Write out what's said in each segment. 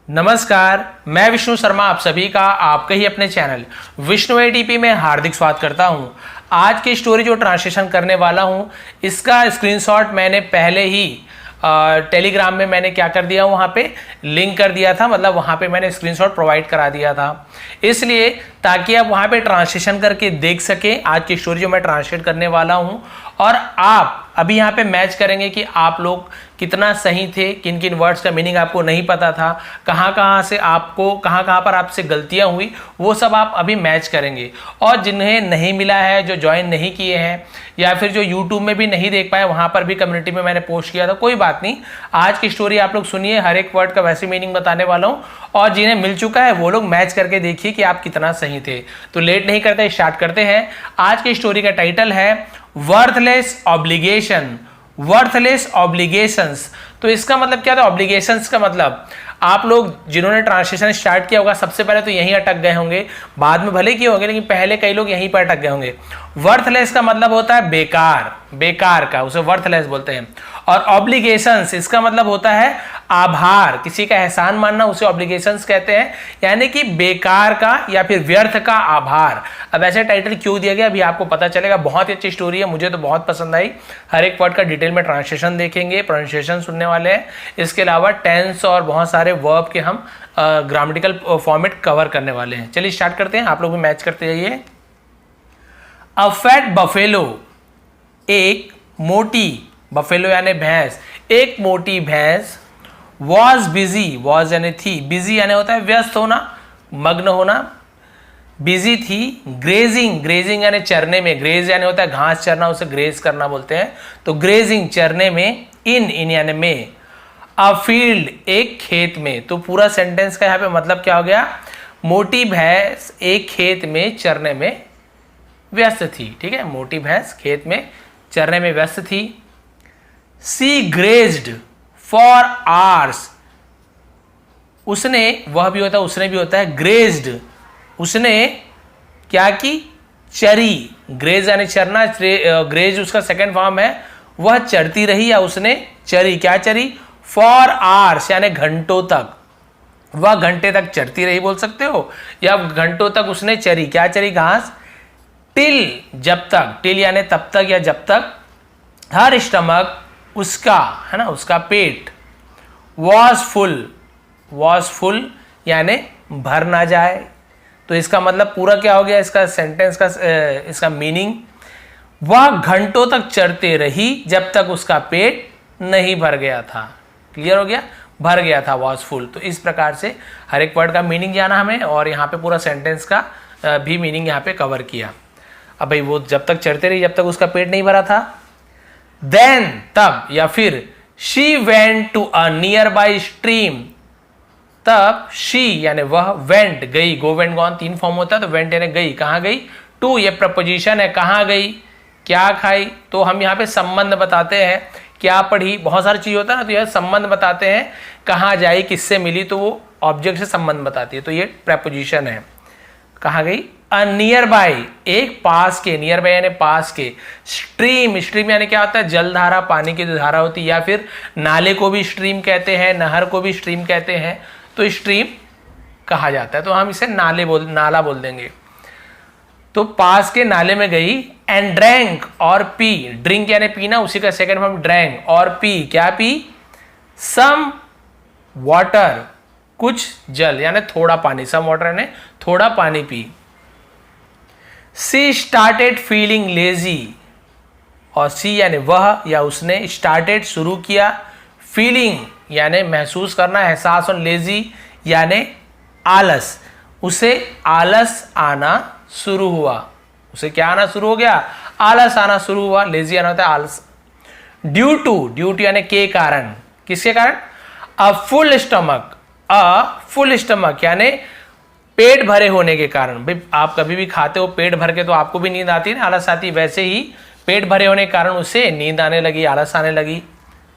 नमस्कार, मैं विष्णु शर्मा आप सभी का आपके ही अपने चैनल विष्णु एटीपी में हार्दिक स्वागत करता हूं। आज की स्टोरी जो ट्रांसलेशन करने वाला हूं, इसका स्क्रीनशॉट मैंने पहले ही टेलीग्राम में मैंने क्या कर दिया, वहाँ पे लिंक कर दिया था, मतलब वहाँ पे मैंने स्क्रीनशॉट प्रोवाइड करा दिया था, इसलिए ताकि आप वहाँ पे ट्रांसलेशन करके देख सकें आज की स्टोरी जो मैं ट्रांसलेट करने वाला हूँ। और आप अभी यहाँ पे मैच करेंगे कि आप लोग कितना सही थे, किन किन वर्ड्स का मीनिंग आपको नहीं पता था, कहाँ कहाँ से आपको कहाँ पर आपसे गलतियाँ हुई, वो सब आप अभी मैच करेंगे। और जिन्हें नहीं मिला है, जो ज्वाइन नहीं किए हैं या फिर जो यूट्यूब में भी नहीं देख पाए, वहाँ पर भी कम्युनिटी में मैंने पोस्ट किया था, कोई बात नहीं। आज की स्टोरी आप लोग सुनिए, हर एक वर्ड का वैसे मीनिंग बताने वाला हूँ, और जिन्हें मिल चुका है वो लोग मैच करके देखिए कि आप कितना सही थे। तो लेट नहीं करते, स्टार्ट करते हैं। आज की स्टोरी का टाइटल है वर्थलेस ऑब्लिगेशन। वर्थलेस ऑब्लिगेशंस, तो इसका मतलब क्या था? ऑब्लिगेशंस का मतलब आप लोग जिन्होंने ट्रांसलेशन स्टार्ट किया होगा सबसे पहले तो यहीं अटक गए होंगे, बाद में भले किए होंगे लेकिन पहले कई लोग यहीं पर अटक गए होंगे। वर्थलेस का मतलब होता है बेकार, बेकार का, उसे वर्थलेस बोलते हैं। और ऑब्लिगेशंस इसका मतलब होता है आभार, किसी का एहसान मानना, उसे ऑब्लिगेशंस कहते हैं, यानी कि बेकार का या फिर व्यर्थ का आभार। अब ऐसे टाइटल क्यों दिया गया अभी आपको पता चलेगा। बहुत ही अच्छी स्टोरी है, मुझे तो बहुत पसंद आई। हर एक वर्ड का डिटेल में ट्रांसलेशन देखेंगे, प्रोनाउंसिएशन सुनने वाले हैं, इसके अलावा टेंस और बहुत सारे वर्ब के हम ग्रामेटिकल फॉर्मेट कवर करने वाले हैं। चलिए स्टार्ट करते हैं, आप लोग भी मैच करते जाइए। अ फैट बफेलो, एक मोटी, बफेलो यानी भैंस, एक मोटी भैंस, वॉज बिजी, वॉज यानी थी, बिजी यानी होता है व्यस्त होना, मग्न होना, बिजी थी। ग्रेजिंग, ग्रेजिंग यानी चरने में, ग्रेज यानी होता है घास चरना, उसे ग्रेज करना बोलते हैं, तो ग्रेजिंग चरने में, इन यानी में, अ फील्ड एक खेत में। तो पूरा सेंटेंस का यहाँ पे मतलब क्या हो गया? मोटी भैंस एक खेत में चरने में व्यस्त थी। ठीक है, मोटी भैंस खेत में चरने में व्यस्त थी। सी ग्रेज्ड फॉर आवर्स, उसने, वह भी होता है उसने भी होता है, ग्रेज्ड उसने क्या की? चरी। ग्रेज यानी चरना, ग्रेज उसका सेकंड फॉर्म है। वह चरती रही या उसने चरी, क्या चरी? फॉर आवर्स यानी घंटों तक, वह घंटे तक चरती रही बोल सकते हो, या घंटों तक उसने चरी, क्या चरी? घास। टिल जब तक, टिल यानी तब तक या जब तक। हर स्टमक उसका, है ना, उसका पेट। वॉज फुल, वॉज फुल यानी भर ना जाए। तो इसका मतलब पूरा क्या हो गया इसका सेंटेंस का, इसका मीनिंग, वह घंटों तक चरते रही जब तक उसका पेट नहीं भर गया था। क्लियर हो गया? भर गया था, वॉज फुल। तो इस प्रकार से हर एक वर्ड का मीनिंग जाना हमें, और यहाँ पे पूरा सेंटेंस का भी मीनिंग यहाँ पे कवर किया। अब भाई वो जब तक चरते रही जब तक उसका पेट नहीं भरा था। देन तब या फिर, she went to a nearby stream, तब शी यानी वह, वेंट गई, गो वेंट गॉन तीन फॉर्म होता है, तो वेंट यानी गई, कहाँ गई? टू ये प्रपोजिशन है, कहाँ गई, क्या खाई। तो हम यहाँ पे संबंध बताते हैं, क्या पढ़ी, बहुत सारी चीज होता है ना, तो यह संबंध बताते हैं, कहाँ जाई, किससे मिली, तो वो ऑब्जेक्ट से संबंध बताती है, तो ये प्रपोजिशन है। कहाँ गई? अ नियर बाई एक पास के, नियर बाई यानी पास के। स्ट्रीम, स्ट्रीम यानी क्या होता है? जलधारा, पानी की जो धारा होती है, या फिर नाले को भी स्ट्रीम कहते हैं, नहर को भी स्ट्रीम कहते हैं, तो स्ट्रीम कहा जाता है, तो हम इसे नाला बोल देंगे। तो पास के नाले में गई। एंड ड्रैंक और पी, ड्रिंक यानी पीना, उसी का सेकंड फॉर्म ड्रैंक, और पी, क्या पी? सम वाटर, कुछ जल यानी थोड़ा पानी, सम वाटर यानी थोड़ा पानी पी। सी स्टार्टेड फीलिंग लेजी, और सी यानी वह या उसने, स्टार्टेड शुरू किया, फीलिंग यानी महसूस करना, एहसास, और लेजी यानी आलस, उसे आलस आना शुरू हुआ। उसे क्या आना शुरू हो गया? आलस आना शुरू हुआ। लेजी आना होता है आलस। ड्यू टू यानी के कारण, किसके कारण? A full stomach, a full stomach यानी पेट भरे होने के कारण। भाई आप कभी भी खाते हो पेट भर के तो आपको भी नींद आती है ना, आलस आती, वैसे ही पेट भरे होने के कारण उसे नींद आने लगी, आलस आने लगी।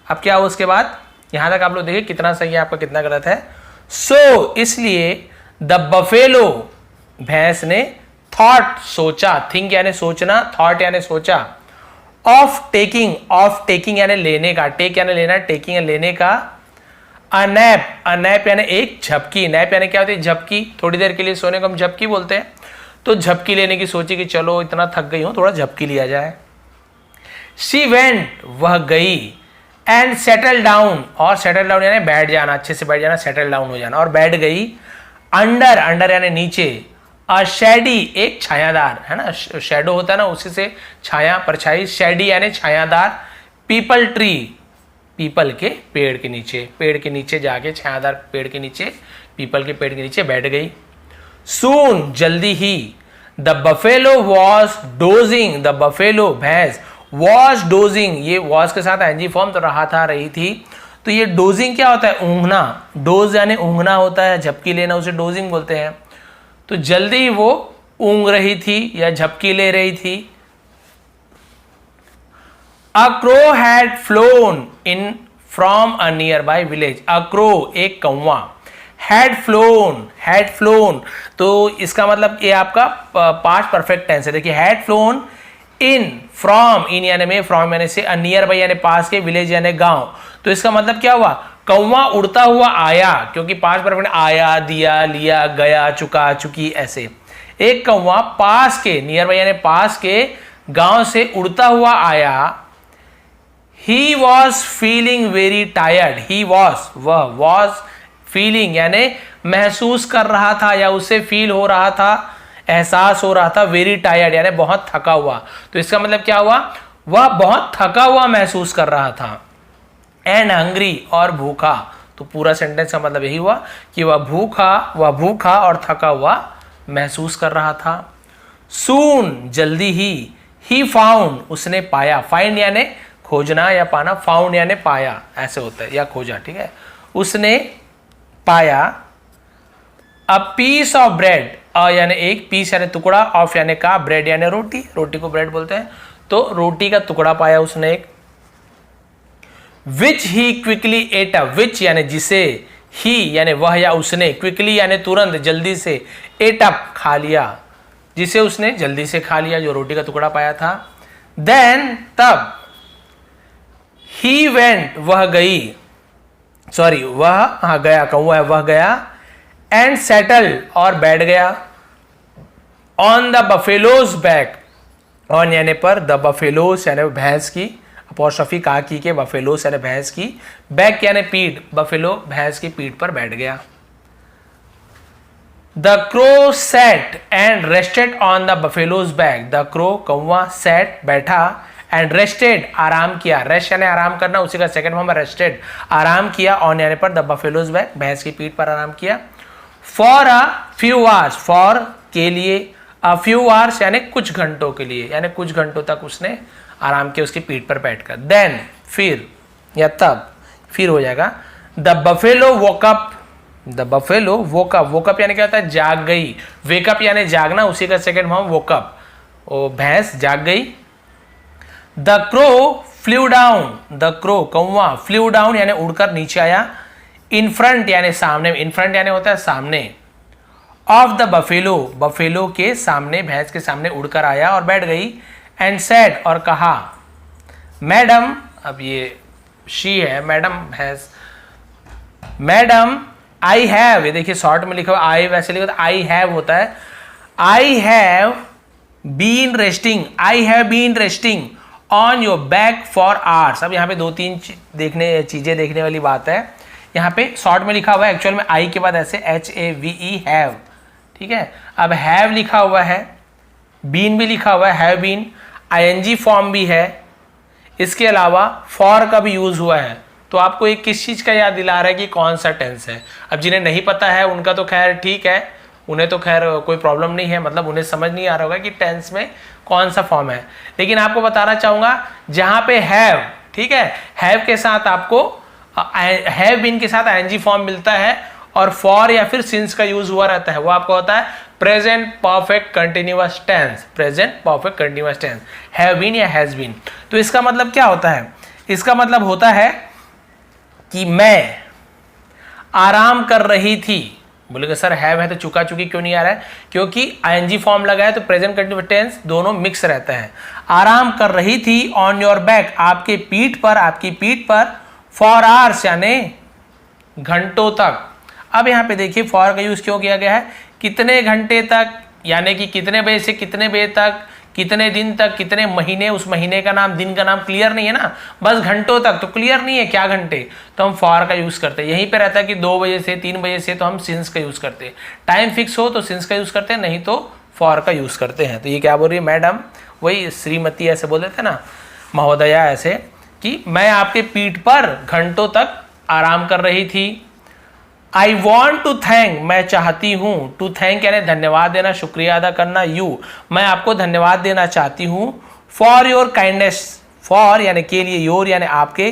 अब क्या हो उसके बाद? यहां तक आप लोग देखिए कितना सही है, आपका कितना गलत है। सो इसलिए, द बफेलो भैंस ने, थॉट सोचा, थिंक यानी सोचना, थॉट यानी सोचा, ऑफ टेकिंग यानी लेने का, टेक यानी लेना, टेकिंग यानी लेने का, अनैप यानी एक झपकी। नैप यानी क्या होती है? झपकी। थोड़ी देर के लिए सोने को हम झपकी बोलते हैं। तो झपकी लेने की सोची कि चलो इतना थक गई हूं, थोड़ा झपकी लिया जाए। शी वेंट, वह गई। एंड सेटल डाउन, और सेटल डाउन यानी बैठ जाना, अच्छे से बैठ जाना, सेटल डाउन हो जाना, और बैठ गई। अंडर यानी नीचे। अ शेडी, एक छायादार, है ना, शेडो होता है ना, उसी से छाया, परछाई। शेडी यानी छायादार। पीपल ट्री, पीपल के पेड़ के नीचे, पेड़ के नीचे जाके, छायादार पेड़ के नीचे, पीपल के पेड़ के नीचे बैठ गई। सून, जल्दी ही। The buffalo was dozing, the buffalo भैंस, वॉज डोजिंग, ये वॉज के साथ एनजी फॉर्म, तो रहा था, रही थी। तो ये डोजिंग क्या होता है? ऊँघना। डोज यानी ऊँघना होता है, झपकी लेना, उसे डोजिंग बोलते हैं। तो जल्दी ही वो ऊँघ रही थी या झपकी ले रही थी। A crow had flown in from a near by village. A crow, एक कौवा। हैड फ्लोन, तो इसका मतलब ये आपका पास्ट परफेक्ट टेंस है। देखिए, हैड फ्लोन इन, फ्रॉम, इन यानी में, फ्रॉम यानी से, नियर बाई यानी पास के, विलेज यानी गांव। तो इसका मतलब क्या हुआ? कौवा उड़ता हुआ आया, क्योंकि पास्ट परफेक्ट आया, दिया, लिया, गया, चुका, चुकी, ऐसे। एक कौवा पास के, नियर बाई यानी पास के गांव से उड़ता हुआ आया। He was feeling very tired. He was, वह, वॉज फीलिंग यानी महसूस कर रहा था या उसे फील हो रहा था, एहसास हो रहा था। वेरी टायर्ड यानी बहुत थका हुआ। तो इसका मतलब क्या हुआ? वह बहुत थका हुआ महसूस कर रहा था। एंड हंग्री, और भूखा। तो पूरा सेंटेंस का मतलब यही हुआ कि वह भूखा और थका हुआ महसूस कर रहा था। सून, जल्दी ही। ही फाउंड, उसने पाया। फाइंड यानी खोजना या पाना, फाउंड यानी पाया, ऐसे होता है, या खोजा, ठीक है। उसने पाया। अ पीस ऑफ ब्रेड, अ यानी एक, पीस यानी टुकड़ा, ऑफ यानी का, ब्रेड यानी रोटी, रोटी को ब्रेड बोलते हैं। तो रोटी का टुकड़ा पाया उसने एक। विच ही क्विकली एट अप, विच यानी जिसे, ही यानी वह या उसने, क्विकली यानी तुरंत, जल्दी से, एट अप खा लिया, जिसे उसने जल्दी से खा लिया, जो रोटी का टुकड़ा पाया था। देन, तब। ही वेंट, वह गई, सॉरी वह, हाँ गया, कौवा है, वह गया। एंड सेटल, और बैठ गया। On the buffaloes back, on यानी पर, द बफेलोज यानी भैंस की, अपॉस्ट्रोफी का की के, बफेलोज यानी भैंस की, बैक यानी पीठ, बफेलो भैंस की पीठ पर बैठ गया। The crow set and rested on the buffaloes back, the crow कौवा, सेट बैठा, एंड रेस्टेड आराम किया, रेस्ट यानी आराम करना, उसी का सेकंड फॉर्म है रेस्टेड, आराम किया, ऑन यानी पर, द बफेलोज बैक भैंस की पीठ पर आराम किया। For a few hours, for के लिए, अ फ्यू आवर्स यानी कुछ घंटों के लिए, यानी कुछ घंटों तक उसने आराम किया उसकी पीठ पर बैठकर। देन, फिर या तब, फिर हो जाएगा। The buffalo woke up, the buffalo woke up, woke up यानी क्या होता है? जाग गई। वेकअप यानी जागना, उसी का सेकंड फॉर्म वोकअप, वो भैंस जाग गई। The crow flew down, the crow कौवा, फ्ल्यू डाउन यानी उड़कर नीचे आया। इन फ्रंट यानी सामने, इन फ्रंट यानी होता है सामने। ऑफ द बफेलो, बफेलो के सामने, भैंस के सामने उड़कर आया और बैठ गई। एंड सेड, और कहा। मैडम, अब ये शी है, मैडम भैंस, मैडम आई हैव, ये देखिए शॉर्ट में लिखा हुआ आई, वैसे लिखा आई हैव होता है। I have been resting, I have been resting on your back for hours. अब यहाँ पे दो तीन चीजें देखने वाली बात है। यहाँ पे शॉर्ट में लिखा हुआ है, एक्चुअल में आई के बाद ऐसे HAVE हैव, ठीक है। अब हैव लिखा हुआ है, बीन भी लिखा हुआ है, हैव बीन, ING फॉर्म भी है, इसके अलावा फॉर का भी यूज हुआ है। तो आपको एक किस चीज का याद दिला रहा है कि कौन सा टेंस है। अब जिन्हें नहीं पता है उनका तो खैर ठीक है, उन्हें तो खैर कोई प्रॉब्लम नहीं है, मतलब उन्हें समझ नहीं आ रहा होगा कि टेंस में कौन सा फॉर्म है। लेकिन आपको बताना चाहूंगा, जहां पे हैव, ठीक है, हैव के साथ आपको, हैव बीन के साथ ING फॉर्म मिलता है, और फॉर या फिर सिंस का यूज हुआ रहता है, वो आपको होता है present perfect continuous tense, present perfect continuous tense, have been या हैज बीन। तो इसका मतलब क्या होता है? इसका मतलब होता है कि मैं आराम कर रही थी। बोलेगा सर हैव है तो चुका चुकी क्यों नहीं आ रहा है? क्योंकि ING फॉर्म लगा है तो प्रेजेंट कंटिन्यूअस टेंस दोनों मिक्स रहता है। आराम कर रही थी, ऑन योर बैक, आपके पीठ पर, आपकी पीठ पर, फॉर आवर्स यानी घंटों तक। अब यहाँ पे देखिए फॉर का यूज क्यों किया गया है, कितने घंटे तक, यानी कि कितने बजे से कितने बजे तक, कितने दिन तक, कितने महीने, उस महीने का नाम, दिन का नाम क्लियर नहीं है ना, बस घंटों तक तो क्लियर नहीं है क्या घंटे, तो हम फॉर का यूज करते हैं। यहीं पे रहता है कि 2 बजे से 3 बजे से, तो हम सिंस का यूज करते हैं। टाइम फिक्स हो तो सिंस का यूज करते हैं, नहीं तो फॉर का यूज करते हैं। तो ये क्या बोल रही है मैडम, वही श्रीमती ऐसे बोल देते ना, महोदया ऐसे, कि मैं आपके पीठ पर घंटों तक आराम कर रही थी। आई वॉन्ट टू थैंक, मैं चाहती हूँ, टू थैंक यानी धन्यवाद देना, शुक्रिया अदा करना, यू मैं आपको धन्यवाद देना चाहती हूँ, फॉर योर काइंडनेस, फॉर यानी के लिए, योर यानी आपके,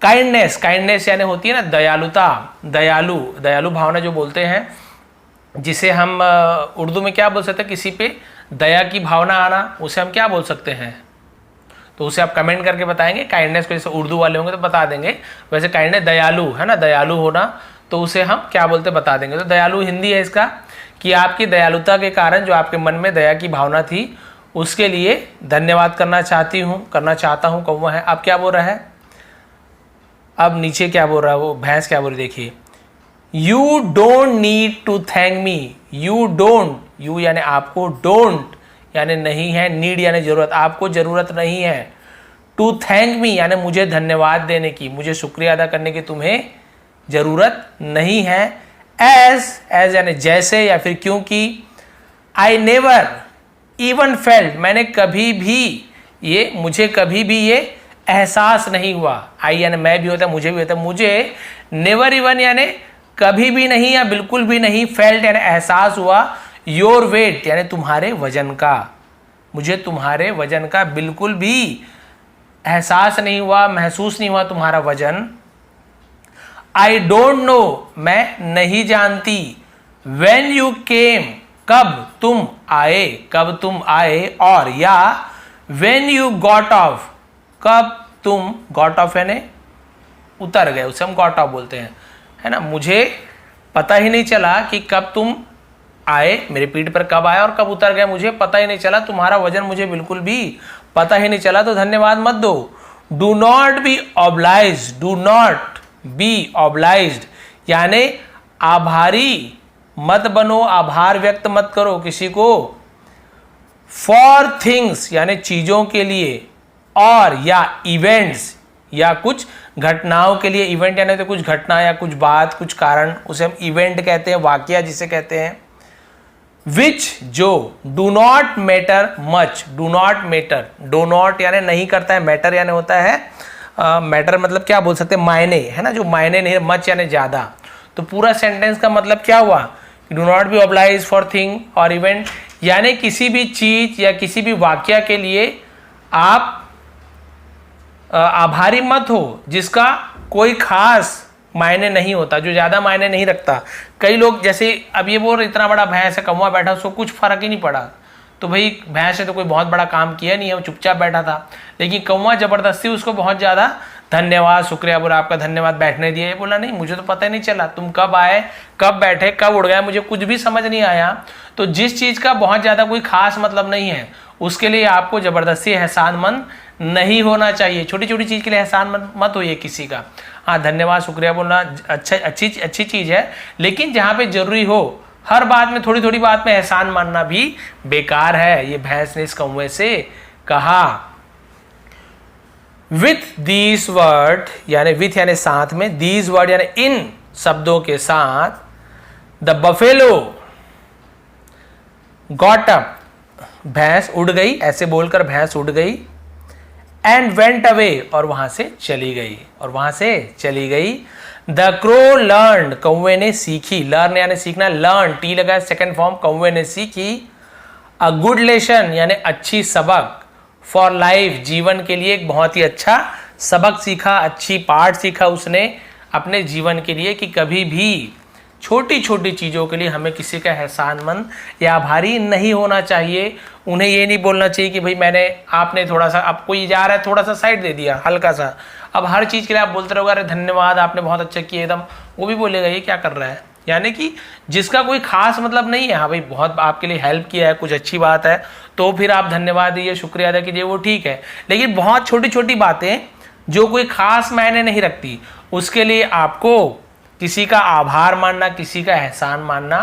काइंडनेस, काइंडनेस यानी होती है ना दयालुता, दयालु, दयालु भावना जो बोलते हैं, जिसे हम उर्दू में क्या बोल सकते हैं, किसी पे दया की भावना आना, उसे हम क्या बोल सकते हैं, तो उसे आप कमेंट करके बताएंगे। काइंडनेस को जैसे उर्दू वाले होंगे तो बता देंगे, वैसे काइंडनेस दयालु है ना, दयालु होना, तो उसे हम क्या बोलते बता देंगे। तो दयालु हिंदी है इसका, कि आपकी दयालुता के कारण जो आपके मन में दया की भावना थी उसके लिए धन्यवाद करना चाहती हूँ, करना चाहता हूँ, कौवा है। अब क्या बोल रहा है, अब नीचे क्या बोल रहा है वो भैंस, क्या बोल रही देखिए, you don't need to thank me, you don't, you यानी आपको, डोंट यानी नहीं है, नीड यानी जरूरत, आपको जरूरत नहीं है, टू थैंक मी यानी मुझे धन्यवाद देने की, मुझे शुक्रिया अदा करने की तुम्हें जरूरत नहीं है। एज, एज यानी जैसे या फिर क्योंकि, आई नेवर इवन फेल्ट, मैंने कभी भी, ये मुझे कभी भी ये एहसास नहीं हुआ, आई यानी मैं भी होता है, मुझे भी होता है, मुझे नेवर इवन यानी कभी भी नहीं या बिल्कुल भी नहीं, फेल्ट यानी एहसास हुआ, योर वेट यानी तुम्हारे वजन का, मुझे तुम्हारे वजन का बिल्कुल भी एहसास नहीं हुआ, महसूस नहीं हुआ तुम्हारा वजन। आई डोंट नो, मैं नहीं जानती, वेन यू केम, कब तुम आए, कब तुम आए, और या वेन यू गॉट ऑफ, कब तुम, गॉट ऑफ यानी उतर गए, उसे हम गॉट ऑफ बोलते हैं, है ना। मुझे पता ही नहीं चला कि कब तुम आए, मेरे पीठ पर कब आए और कब उतर गए, मुझे पता ही नहीं चला, तुम्हारा वजन मुझे बिल्कुल भी पता ही नहीं चला, तो धन्यवाद मत दो। Do not B obliged, do not B obliged यानी आभारी मत बनो, आभार व्यक्त मत करो किसी को। फॉर थिंग्स यानी चीजों के लिए, और या इवेंट्स या कुछ घटनाओं के लिए, इवेंट यानी तो कुछ घटना या कुछ बात, कुछ कारण, उसे हम इवेंट कहते हैं, वाकया जिसे कहते हैं। विच जो, do not matter much, do not matter, do not यानी नहीं करता है, मैटर यानी होता है मैटर मतलब क्या बोल सकते हैं, मायने, है ना, जो मायने नहीं, मच यानी ज्यादा। तो पूरा सेंटेंस का मतलब क्या हुआ, do not be oblige for thing और इवेंट यानी किसी भी चीज या किसी भी वाक्या के लिए आप आभारी मत हो जिसका कोई खास मायने नहीं होता, जो ज्यादा मायने नहीं रखता। कई लोग जैसे अब ये बोल, इतना बड़ा भैंस है, कौवा बैठा, उसको कुछ फर्क ही नहीं पड़ा, तो भाई भैंस ने तो कोई बहुत बड़ा काम किया नहीं है, वो चुपचाप बैठा था, लेकिन कौवा जबरदस्ती उसको बहुत ज्यादा धन्यवाद, शुक्रिया बोला, आपका धन्यवाद, बैठने दिया। ये बोला नहीं, मुझे तो पता ही नहीं चला, तुम कब आए, कब बैठे, कब उड़ गए, मुझे कुछ भी समझ नहीं आया। तो जिस चीज का बहुत ज्यादा कोई खास मतलब नहीं है उसके लिए आपको जबरदस्ती एहसानमंद नहीं होना चाहिए। छोटी छोटी चीज के लिए एहसान मत होइए किसी का। हाँ, धन्यवाद शुक्रिया बोलना अच्छी चीज है, लेकिन जहां पे जरूरी हो, हर बात में, थोड़ी थोड़ी बात में एहसान मानना भी बेकार है। ये भैंस ने इस कौवे से कहा। विथ दीज वर्ड यानी विथ यानी साथ में, दीज वर्ड यानी इन शब्दों के साथ, द बफेलो गॉट अप, भैंस उड़ गई, ऐसे बोलकर भैंस उड़ गई, एंड वेंट अवे और वहां से चली गई, और वहां से चली गई। द क्रो लर्न, कौवे ने सीखी, लर्न यानी सीखना, लर्न टी लगा सेकंड फॉर्म, कौवे ने सीखी। अ गुड लेसन यानी अच्छी सबक, फॉर लाइफ जीवन के लिए एक बहुत ही अच्छा सबक सीखा, अच्छी पाठ सीखा उसने अपने जीवन के लिए, कि कभी भी छोटी छोटी चीज़ों के लिए हमें किसी का एहसानमंद या आभारी नहीं होना चाहिए। उन्हें ये नहीं बोलना चाहिए कि भाई मैंने, आपने थोड़ा सा, अब कोई जा रहा है थोड़ा सा साइड दे दिया हल्का सा, अब हर चीज़ के लिए आप बोलते रहोगे अरे धन्यवाद आपने बहुत अच्छा किया एकदम, वो भी बोलेगा ये क्या कर रहा है। यानी कि जिसका कोई खास मतलब नहीं है, हाँ भाई बहुत आपके लिए हेल्प किया है, कुछ अच्छी बात है, तो फिर आप धन्यवाद दीजिए, शुक्रिया अदा कीजिए, वो ठीक है। लेकिन बहुत छोटी छोटी बातें जो कोई खास मायने नहीं रखती, उसके लिए आपको किसी का आभार मानना, किसी का एहसान मानना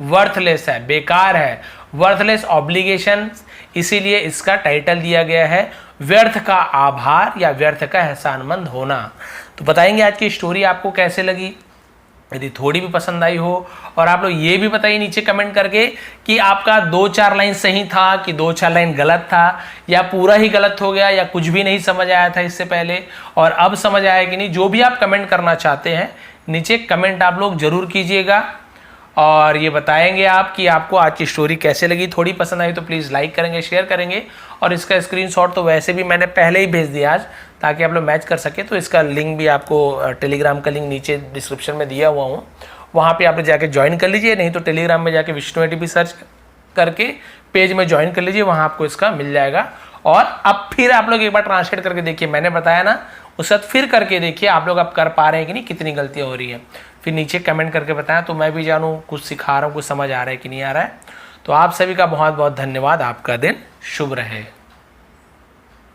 वर्थलेस है, बेकार है, वर्थलेस ऑब्लिगेशन। इसीलिए इसका टाइटल दिया गया है व्यर्थ का आभार या व्यर्थ का एहसानमंद होना। तो बताएंगे आज की स्टोरी आपको कैसे लगी। यदि थोड़ी भी पसंद आई हो, और आप लोग ये भी बताइए नीचे कमेंट करके कि आपका 2-4 लाइन सही था कि 2-4 लाइन गलत था, या पूरा ही गलत हो गया, या कुछ भी नहीं समझ आया था इससे पहले और अब समझ आया कि नहीं। जो भी आप कमेंट करना चाहते हैं नीचे कमेंट आप लोग जरूर कीजिएगा, और ये बताएंगे आप कि आपको आज की स्टोरी कैसे लगी। थोड़ी पसंद आई तो प्लीज़ लाइक करेंगे, शेयर करेंगे, और इसका स्क्रीनशॉट तो वैसे भी मैंने पहले ही भेज दिया आज, ताकि आप लोग मैच कर सके। तो इसका लिंक भी आपको टेलीग्राम का लिंक नीचे डिस्क्रिप्शन में दिया हुआ हूँ, वहाँ पे आप लोग जाके ज्वाइन कर लीजिए। नहीं तो टेलीग्राम में जाके विष्णु ATP सर्च करके पेज में ज्वाइन कर लीजिए, वहाँ आपको इसका मिल जाएगा। और अब फिर आप लोग एक बार ट्रांसलेट करके देखिए, मैंने बताया ना उस वक्त फिर करके देखिए आप लोग अब कर पा रहे हैं कि नहीं, कितनी गलतियाँ हो रही हैं। फिर नीचे कमेंट करके बताएं तो मैं भी जानूँ कुछ सिखा रहा हूँ, कुछ समझ आ रहा है कि नहीं आ रहा है। तो आप सभी का बहुत बहुत धन्यवाद। आपका दिन शुभ रहे।